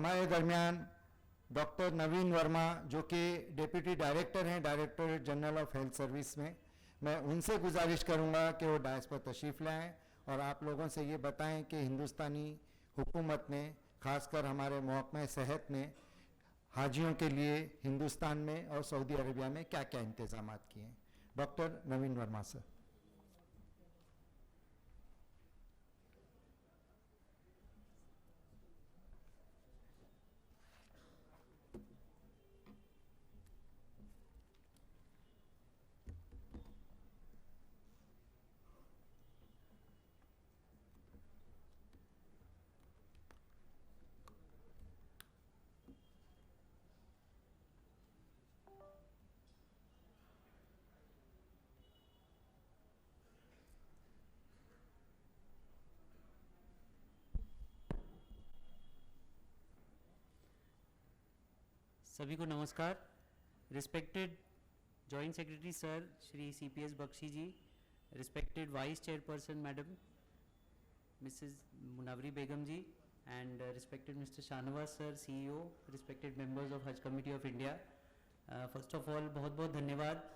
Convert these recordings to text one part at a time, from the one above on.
हमारे दरमियान डॉक्टर नवीन वर्मा जो कि डेप्यूटी डायरेक्टर हैं directorate general of health service में, मैं उनसे गुजारिश करूंगा कि वो डायस पर तशरीफ़ लाएं और आप लोगों से ये बताएं कि हिंदुस्तानी हुकूमत ने, ख़ासकर हमारे महकमा सेहत ने हाजियों के लिए हिंदुस्तान में और सऊदी अरबिया में क्या क्या इंतज़ाम किए हैं। Doctor Naveen Verma sir. सभी को नमस्कार। Respected joint secretary sir Shri CPS Bakshi ji, respected vice chairperson madam mrs Munawari Begum ji, and respected mister Shahnawaz sir CEO, respected members of Haj committee of India. First of all बहुत बहुत धन्यवाद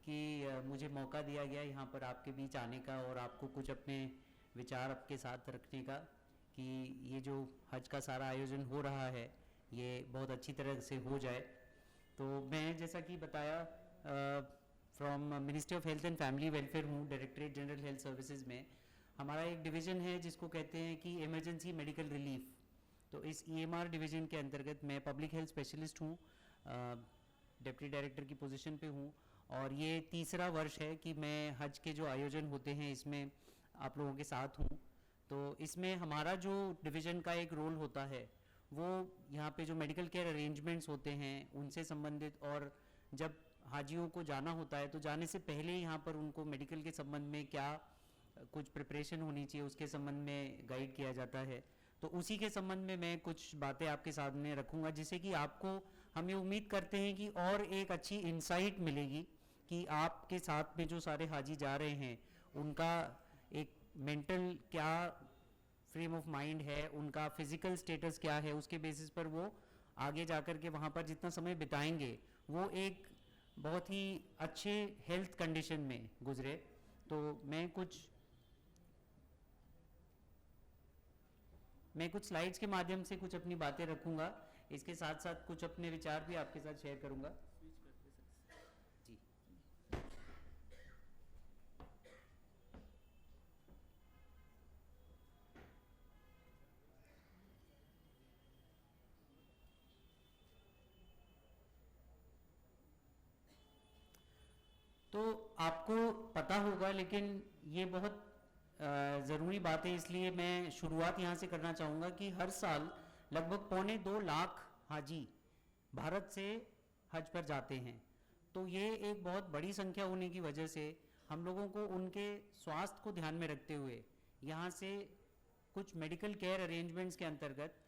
कि मुझे मौका दिया गया यहाँ पर आपके बीच आने का और आपको कुछ अपने विचार आपके साथ रखने का कि ये जो हज का सारा आयोजन हो रहा है ये बहुत अच्छी तरह से हो जाए। तो मैं जैसा कि बताया from ministry of health and family welfare हूँ, डायरेक्टरेट जनरल हेल्थ सर्विसेज में। हमारा एक डिवीज़न है जिसको कहते हैं कि इमरजेंसी मेडिकल रिलीफ। तो इस EMR डिवीज़न के अंतर्गत मैं पब्लिक हेल्थ स्पेशलिस्ट हूँ, डिप्टी डायरेक्टर की पोजीशन पे हूँ, और ये तीसरा वर्ष है कि मैं हज के जो आयोजन होते हैं इसमें आप लोगों के साथ हूँ। तो इसमें हमारा जो डिवीज़न का एक रोल होता है वो यहाँ पे जो मेडिकल केयर अरेंजमेंट्स होते हैं उनसे संबंधित, और जब हाजियों को जाना होता है तो जाने से पहले यहाँ पर उनको मेडिकल के संबंध में क्या कुछ प्रिपरेशन होनी चाहिए उसके संबंध में गाइड किया जाता है। तो उसी के संबंध में मैं कुछ बातें आपके सामने रखूँगा जिससे कि आपको, हम ये उम्मीद करते हैं कि और एक अच्छी इंसाइट मिलेगी कि आपके साथ में जो सारे हाजी जा रहे हैं उनका एक मेंटल क्या फ्रेम ऑफ माइंड है, उनका फिजिकल स्टेटस क्या है, उसके बेसिस पर वो आगे जाकर के वहाँ पर जितना समय बिताएंगे वो एक बहुत ही अच्छे हेल्थ कंडीशन में गुजरे। तो मैं कुछ स्लाइड्स के माध्यम से कुछ अपनी बातें रखूंगा, इसके साथ साथ कुछ अपने विचार भी आपके साथ शेयर करूंगा। जी, तो आपको पता होगा, लेकिन ये बहुत ज़रूरी बात है, इसलिए मैं शुरुआत यहाँ से करना चाहूँगा कि हर साल लगभग 2.25 लाख हाजी भारत से हज पर जाते हैं। तो ये एक बहुत बड़ी संख्या होने की वजह से हम लोगों को उनके स्वास्थ्य को ध्यान में रखते हुए यहाँ से कुछ मेडिकल केयर अरेंजमेंट्स के अंतर्गत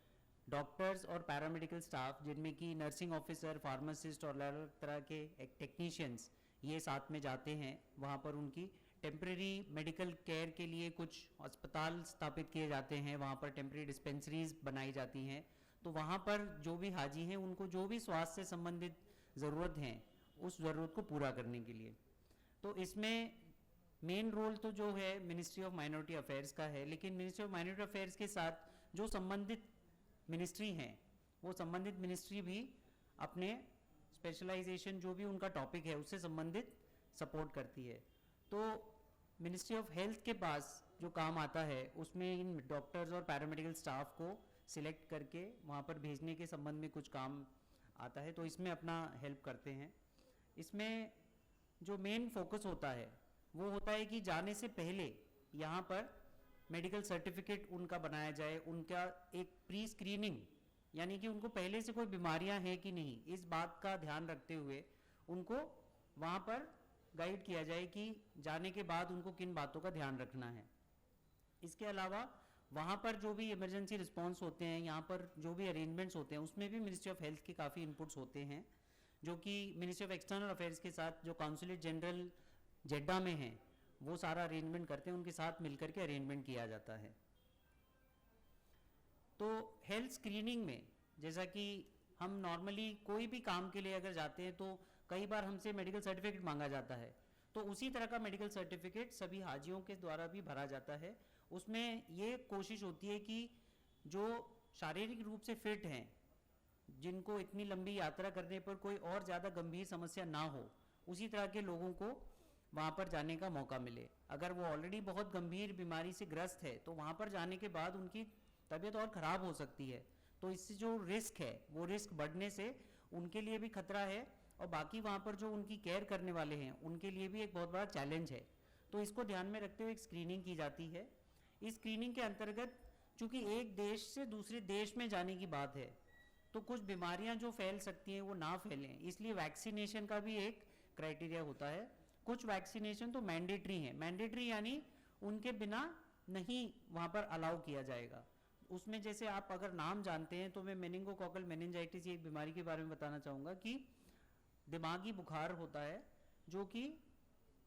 डॉक्टर्स और पैरामेडिकल स्टाफ, जिनमें कि नर्सिंग ऑफिसर, फार्मासिस्ट और अलग अलग तरह के टेक्नीशियंस ये साथ में जाते हैं। वहाँ पर उनकी टेम्प्रेरी मेडिकल केयर के लिए कुछ अस्पताल स्थापित किए जाते हैं, वहाँ पर टेम्प्रेरी डिस्पेंसरीज बनाई जाती हैं। तो वहाँ पर जो भी हाजी हैं उनको जो भी स्वास्थ्य से संबंधित ज़रूरत हैं उस ज़रूरत को पूरा करने के लिए, तो इसमें मेन रोल तो जो है मिनिस्ट्री ऑफ माइनॉरिटी अफेयर्स का है, लेकिन मिनिस्ट्री ऑफ माइनॉरिटी अफेयर्स के साथ जो संबंधित मिनिस्ट्री हैं वो संबंधित मिनिस्ट्री भी अपने स्पेशलाइजेशन जो भी उनका टॉपिक है उससे संबंधित सपोर्ट करती है। तो मिनिस्ट्री ऑफ हेल्थ के पास जो काम आता है उसमें इन डॉक्टर्स और पैरामेडिकल स्टाफ को सिलेक्ट करके वहाँ पर भेजने के संबंध में कुछ काम आता है, तो इसमें अपना हेल्प करते हैं। इसमें जो मेन फोकस होता है वो होता है कि जाने से पहले यहाँ पर मेडिकल सर्टिफिकेट उनका बनाया जाए, उनका एक प्री स्क्रीनिंग, यानी कि उनको पहले से कोई बीमारियां हैं कि नहीं, इस बात का ध्यान रखते हुए उनको वहाँ पर गाइड किया जाए कि जाने के बाद उनको किन बातों का ध्यान रखना है। इसके अलावा वहाँ पर जो भी इमरजेंसी रिस्पॉन्स होते हैं, यहाँ पर जो भी अरेंजमेंट्स होते हैं उसमें भी मिनिस्ट्री ऑफ हेल्थ के काफ़ी इनपुट्स होते हैं, जो कि मिनिस्ट्री ऑफ एक्सटर्नल अफेयर्स के साथ जो काउंसलेट जनरल जेड्डा में है वो सारा अरेंजमेंट करते हैं, उनके साथ मिलकर के अरेंजमेंट किया जाता है। तो हेल्थ स्क्रीनिंग में जैसा कि हम नॉर्मली कोई भी काम के लिए अगर जाते हैं तो कई बार हमसे मेडिकल सर्टिफिकेट मांगा जाता है, तो उसी तरह का मेडिकल सर्टिफिकेट सभी हाजियों के द्वारा भी भरा जाता है। उसमें ये कोशिश होती है कि जो शारीरिक रूप से फिट हैं, जिनको इतनी लंबी यात्रा करने पर कोई और ज़्यादा गंभीर समस्या ना हो, उसी तरह के लोगों को वहाँ पर जाने का मौका मिले। अगर वो ऑलरेडी बहुत गंभीर बीमारी से ग्रस्त है तो वहाँ पर जाने के बाद उनकी तबीयत और ख़राब हो सकती है, तो इससे जो रिस्क है वो रिस्क बढ़ने से उनके लिए भी खतरा है और बाकी वहाँ पर जो उनकी केयर करने वाले हैं उनके लिए भी एक बहुत बड़ा चैलेंज है। तो इसको ध्यान में रखते हुए एक स्क्रीनिंग की जाती है। इस स्क्रीनिंग के अंतर्गत चूँकि एक देश से दूसरे देश में जाने की बात है, तो कुछ बीमारियां जो फैल सकती हैं वो ना फैलें, इसलिए वैक्सीनेशन का भी एक क्राइटेरिया होता है। कुछ वैक्सीनेशन तो मैंडेटरी हैं, मैंडेटरी यानी उनके बिना नहीं वहाँ पर अलाउ किया जाएगा। उसमें जैसे आप अगर नाम जानते हैं तो मैं मेनिंगोकोकल मेनिंजाइटिस ये एक बीमारी के बारे में बताना चाहूँगा कि दिमागी बुखार होता है जो कि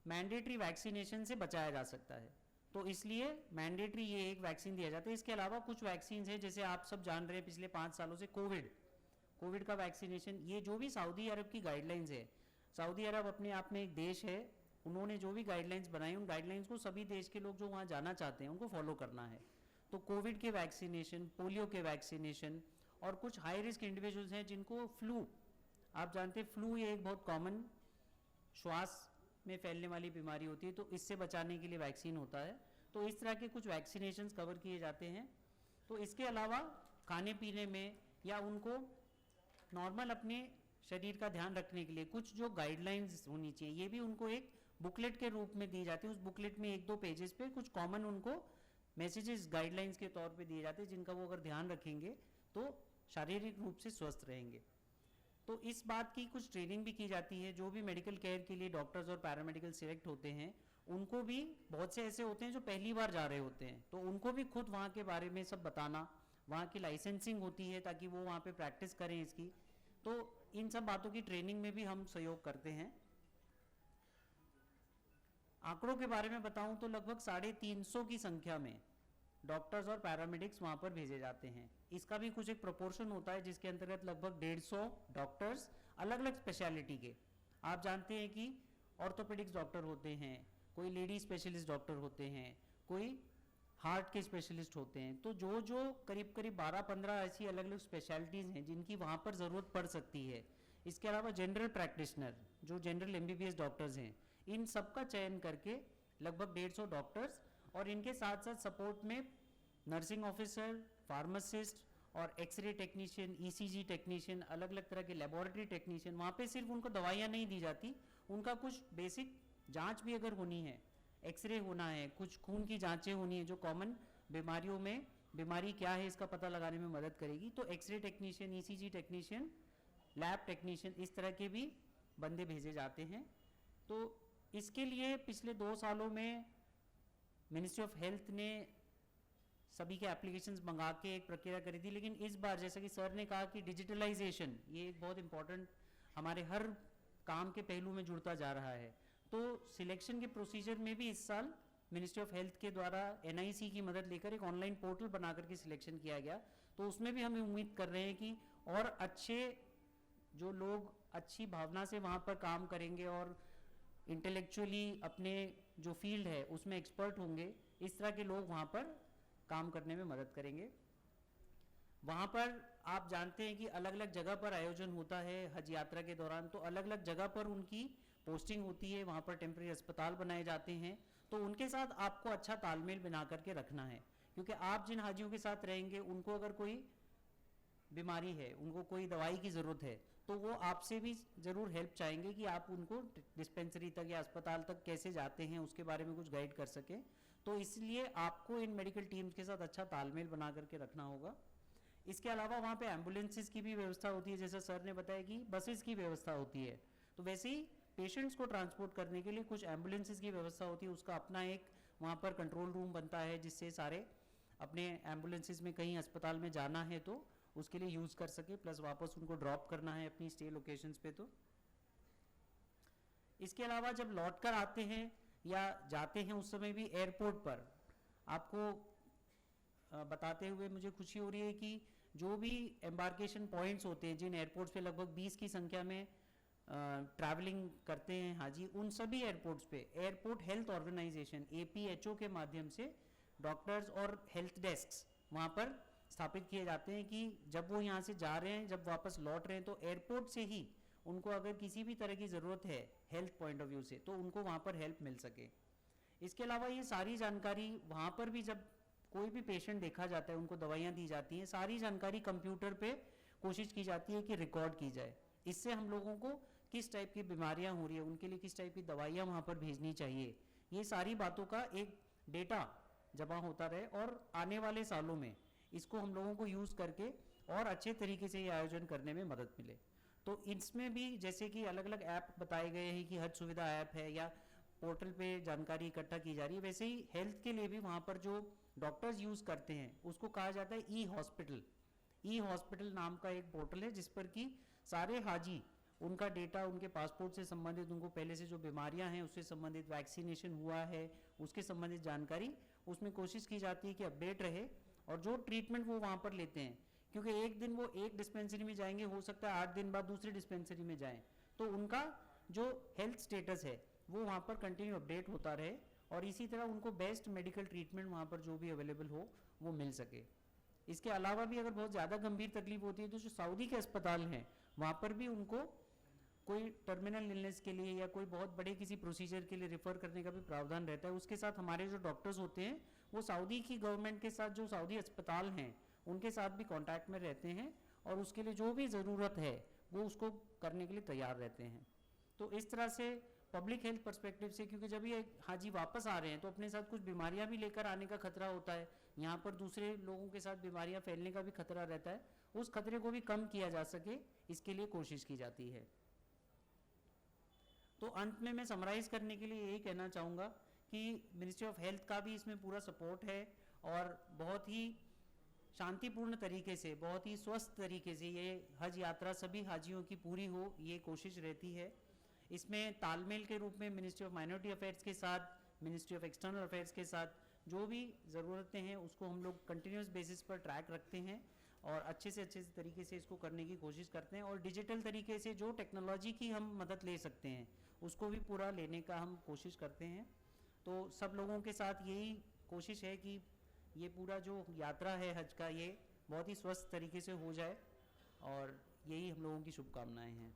मैंडेटरी वैक्सीनेशन से बचाया जा सकता है, तो इसलिए मैंडेटरी ये एक वैक्सीन दिया जाता है। इसके अलावा कुछ वैक्सीन हैं, जैसे आप सब जान रहे हैं पिछले 5 सालों से कोविड का वैक्सीनेशन, ये जो भी सऊदी अरब की गाइडलाइंस है, सऊदी अरब अपने आप में एक देश है, उन्होंने जो भी गाइडलाइंस बनाई उन गाइडलाइंस को सभी देश के लोग जो वहाँ जाना चाहते हैं उनको फॉलो करना है। तो कोविड के वैक्सीनेशन, पोलियो के वैक्सीनेशन और कुछ हाई रिस्क इंडिविजुअल्स हैं जिनको फ्लू, आप जानते हैं फ्लू ये एक बहुत कॉमन श्वास में फैलने वाली बीमारी होती है, तो इससे बचाने के लिए वैक्सीन होता है। तो इस तरह के कुछ वैक्सीनेशंस कवर किए जाते हैं। तो इसके अलावा खाने पीने में या उनको नॉर्मल अपने शरीर का ध्यान रखने के लिए कुछ जो गाइडलाइंस होनी चाहिए, ये भी उनको एक बुकलेट के रूप में दी जाती है। उस बुकलेट में 1-2 पेजेस पे कुछ कॉमन उनको मैसेजेस गाइडलाइंस के तौर पे दिए जाते हैं, जिनका वो अगर ध्यान रखेंगे तो शारीरिक रूप से स्वस्थ रहेंगे। तो इस बात की कुछ ट्रेनिंग भी की जाती है। जो भी मेडिकल केयर के लिए डॉक्टर्स और पैरामेडिकल सिलेक्ट होते हैं उनको भी, बहुत से ऐसे होते हैं जो पहली बार जा रहे होते हैं, तो उनको भी खुद वहाँ के बारे में सब बताना, वहाँ की लाइसेंसिंग होती है ताकि वो वहाँ पे प्रैक्टिस करें इसकी, तो इन सब बातों की ट्रेनिंग में भी हम सहयोग करते हैं। आंकड़ों के बारे में बताऊं तो लगभग 350 की संख्या में डॉक्टर्स और पैरामेडिक्स वहाँ पर भेजे जाते हैं। इसका भी कुछ एक प्रोपोर्शन होता है जिसके अंतर्गत लगभग 150 डॉक्टर्स अलग अलग स्पेशलिटी के, आप जानते हैं कि ऑर्थोपेडिक्स डॉक्टर होते हैं, कोई लेडी स्पेशलिस्ट डॉक्टर होते हैं, कोई हार्ट के स्पेशलिस्ट होते हैं, तो जो करीब 12-15 ऐसी अलग अलग स्पेशलिटीज़ हैं जिनकी वहाँ पर ज़रूरत पड़ सकती है। इसके अलावा जनरल प्रैक्टिशनर, जो जनरल MBBS डॉक्टर्स हैं, इन सब का चयन करके लगभग 150 डॉक्टर्स और इनके साथ साथ सपोर्ट में नर्सिंग ऑफिसर, फार्मासिस्ट और एक्सरे टेक्नीशियन, ECG टेक्नीशियन, अलग अलग तरह के लेबोरेटरी टेक्नीशियन। वहाँ पे सिर्फ उनको दवाइयाँ नहीं दी जाती, उनका कुछ बेसिक जांच भी अगर होनी है, एक्सरे होना है, कुछ खून की जांचें होनी है जो कॉमन बीमारियों में बीमारी क्या है इसका पता लगाने में मदद करेगी, तो X ray technician, ECG technician, lab technician, इस तरह के भी बंदे भेजे जाते हैं। तो इसके लिए पिछले 2 सालों में मिनिस्ट्री ऑफ हेल्थ ने सभी के एप्लीकेशंस मंगा के एक प्रक्रिया करी थी, लेकिन इस बार जैसा कि सर ने कहा कि डिजिटलाइजेशन ये एक बहुत इंपॉर्टेंट हमारे हर काम के पहलू में जुड़ता जा रहा है, तो सिलेक्शन के प्रोसीजर में भी इस साल मिनिस्ट्री ऑफ हेल्थ के द्वारा NIC की मदद लेकर एक ऑनलाइन पोर्टल बना करके सिलेक्शन किया गया। तो उसमें भी हम उम्मीद कर रहे हैं कि और अच्छे जो लोग अच्छी भावना से वहाँ पर काम करेंगे और इंटेलेक्चुअली अपने जो फील्ड है उसमें एक्सपर्ट होंगे, इस तरह के लोग वहाँ पर काम करने में मदद करेंगे। वहाँ पर आप जानते हैं कि अलग अलग जगह पर आयोजन होता है हज यात्रा के दौरान, तो अलग अलग जगह पर उनकी पोस्टिंग होती है, वहाँ पर टेम्प्रेरी अस्पताल बनाए जाते हैं, तो उनके साथ आपको अच्छा तालमेल बना करके रखना है, क्योंकि आप जिन हाजियों के साथ रहेंगे उनको अगर कोई बीमारी है, उनको कोई दवाई की ज़रूरत है, तो वो आपसे भी ज़रूर हेल्प चाहेंगे कि आप उनको डिस्पेंसरी तक या अस्पताल तक कैसे जाते हैं उसके बारे में कुछ गाइड कर सकें। तो इसलिए आपको इन मेडिकल टीम्स के साथ अच्छा तालमेल बना करके रखना होगा। इसके अलावा वहाँ पे एम्बुलेंसेस की भी व्यवस्था होती है, जैसा सर ने बताया कि बसेस की व्यवस्था होती है, तो वैसे ही पेशेंट्स को ट्रांसपोर्ट करने के लिए कुछ एम्बुलेंसेस की व्यवस्था होती है, उसका अपना एक वहाँ पर कंट्रोल रूम बनता है जिससे सारे अपने एम्बुलेंसेस में कहीं अस्पताल में जाना है तो उसके लिए यूज़ कर सके, प्लस वापस उनको ड्रॉप करना है अपनी स्टे लोकेशंस पे। तो इसके अलावा जब लौट कर आते हैं या जाते हैं उस समय भी एयरपोर्ट पर आपको बताते हुए मुझे खुशी हो रही है कि जो भी एम्बार्केशन पॉइंट्स होते हैं, जिन एयरपोर्ट्स पे लगभग 20 की संख्या में ट्रैवलिंग करते हैं हाजी, उन सभी एयरपोर्ट्स पे एयरपोर्ट हेल्थ ऑर्गेनाइजेशन APHO के माध्यम से डॉक्टर्स और हेल्थ डेस्क्स वहाँ पर स्थापित किए जाते हैं कि जब वो यहाँ से जा रहे हैं, जब वापस लौट रहे हैं, तो एयरपोर्ट से ही उनको अगर किसी भी तरह की ज़रूरत है हेल्थ पॉइंट ऑफ व्यू से, तो उनको वहाँ पर हेल्प मिल सके। इसके अलावा ये सारी जानकारी वहाँ पर भी, जब कोई भी पेशेंट देखा जाता है, उनको दवाइयाँ दी जाती हैं, सारी जानकारी कंप्यूटर पे कोशिश की जाती है कि रिकॉर्ड की जाए। इससे हम लोगों को किस टाइप की बीमारियाँ हो रही है, उनके लिए किस टाइप की दवाइयाँ वहाँ पर भेजनी चाहिए, ये सारी बातों का एक डेटा जमा होता रहे और आने वाले सालों में इसको हम लोगों को यूज़ करके और अच्छे तरीके से ये आयोजन करने में मदद मिले। तो इसमें भी जैसे कि अलग अलग ऐप बताए गए हैं कि हज सुविधा ऐप है या पोर्टल पे जानकारी इकट्ठा की जा रही है, वैसे ही हेल्थ के लिए भी वहाँ पर जो डॉक्टर्स यूज़ करते हैं उसको कहा जाता है ई-हॉस्पिटल नाम का एक पोर्टल है, जिस पर कि सारे हाजी उनका डेटा, उनके पासपोर्ट से संबंधित, उनको पहले से जो बीमारियां हैं उससे संबंधित, वैक्सीनेशन हुआ है उसके संबंधित जानकारी उसमें कोशिश की जाती है कि अपडेट रहे, और जो ट्रीटमेंट वो वहाँ पर लेते हैं, क्योंकि एक दिन वो एक डिस्पेंसरी में जाएंगे, हो सकता है 8 दिन बाद दूसरी डिस्पेंसरी में जाएं, तो उनका जो हेल्थ स्टेटस है वो वहाँ पर कंटिन्यू अपडेट होता रहे और इसी तरह उनको बेस्ट मेडिकल ट्रीटमेंट वहाँ पर जो भी अवेलेबल हो वो मिल सके। इसके अलावा भी अगर बहुत ज़्यादा गंभीर तकलीफ होती है तो जो सऊदी के अस्पताल हैं वहाँ पर भी उनको कोई टर्मिनल इलनेस के लिए या कोई बहुत बड़े किसी प्रोसीजर के लिए रेफर करने का भी प्रावधान रहता है। उसके साथ हमारे जो डॉक्टर्स होते हैं वो सऊदी की गवर्नमेंट के साथ, जो सऊदी अस्पताल हैं उनके साथ भी कांटेक्ट में रहते हैं और उसके लिए जो भी ज़रूरत है वो उसको करने के लिए तैयार रहते हैं। तो इस तरह से पब्लिक हेल्थ पर्सपेक्टिव से, क्योंकि जब ये हाजी वापस आ रहे हैं तो अपने साथ कुछ बीमारियां भी लेकर आने का खतरा होता है, यहाँ पर दूसरे लोगों के साथ बीमारियां फैलने का भी खतरा रहता है, उस खतरे को भी कम किया जा सके इसके लिए कोशिश की जाती है। तो अंत में मैं समराइज करने के लिए यही कहना चाहूँगा कि मिनिस्ट्री ऑफ हेल्थ का भी इसमें पूरा सपोर्ट है और बहुत ही शांतिपूर्ण तरीके से, बहुत ही स्वस्थ तरीके से ये हज यात्रा सभी हाजियों की पूरी हो, ये कोशिश रहती है। इसमें तालमेल के रूप में मिनिस्ट्री ऑफ माइनॉरिटी अफेयर्स के साथ, मिनिस्ट्री ऑफ एक्सटर्नल अफेयर्स के साथ जो भी ज़रूरतें हैं उसको हम लोग कंटिन्यूस बेसिस पर ट्रैक रखते हैं और अच्छे से तरीके से इसको करने की कोशिश करते हैं, और डिजिटल तरीके से जो टेक्नोलॉजी की हम मदद ले सकते हैं उसको भी पूरा लेने का हम कोशिश करते हैं। तो सब लोगों के साथ यही कोशिश है कि ये पूरा जो यात्रा है हज का, ये बहुत ही स्वस्थ तरीके से हो जाए और यही हम लोगों की शुभकामनाएं हैं।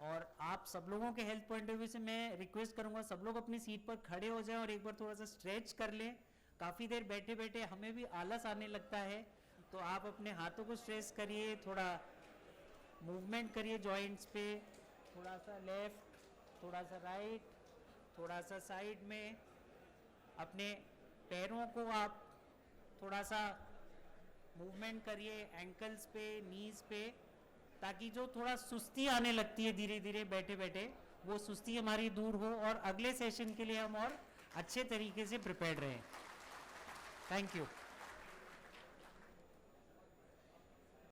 और आप सब लोगों के हेल्थ पॉइंट ऑफ व्यू से मैं रिक्वेस्ट करूंगा सब लोग अपनी सीट पर खड़े हो जाएं और एक बार थोड़ा सा स्ट्रेच कर लें। काफ़ी देर बैठे बैठे हमें भी आलस आने लगता है, तो आप अपने हाथों को स्ट्रेच करिए, थोड़ा मूवमेंट करिए जॉइंट्स पे, थोड़ा सा लेफ्ट, थोड़ा सा राइट, थोड़ा सा साइड में। अपने पैरों को आप थोड़ा सा मूवमेंट करिए एंकल्स पे, नीज पे, ताकि जो थोड़ा सुस्ती आने लगती है धीरे धीरे बैठे बैठे, वो सुस्ती हमारी दूर हो और अगले सेशन के लिए हम और अच्छे तरीके से प्रिपेयर्ड रहें। Thank you.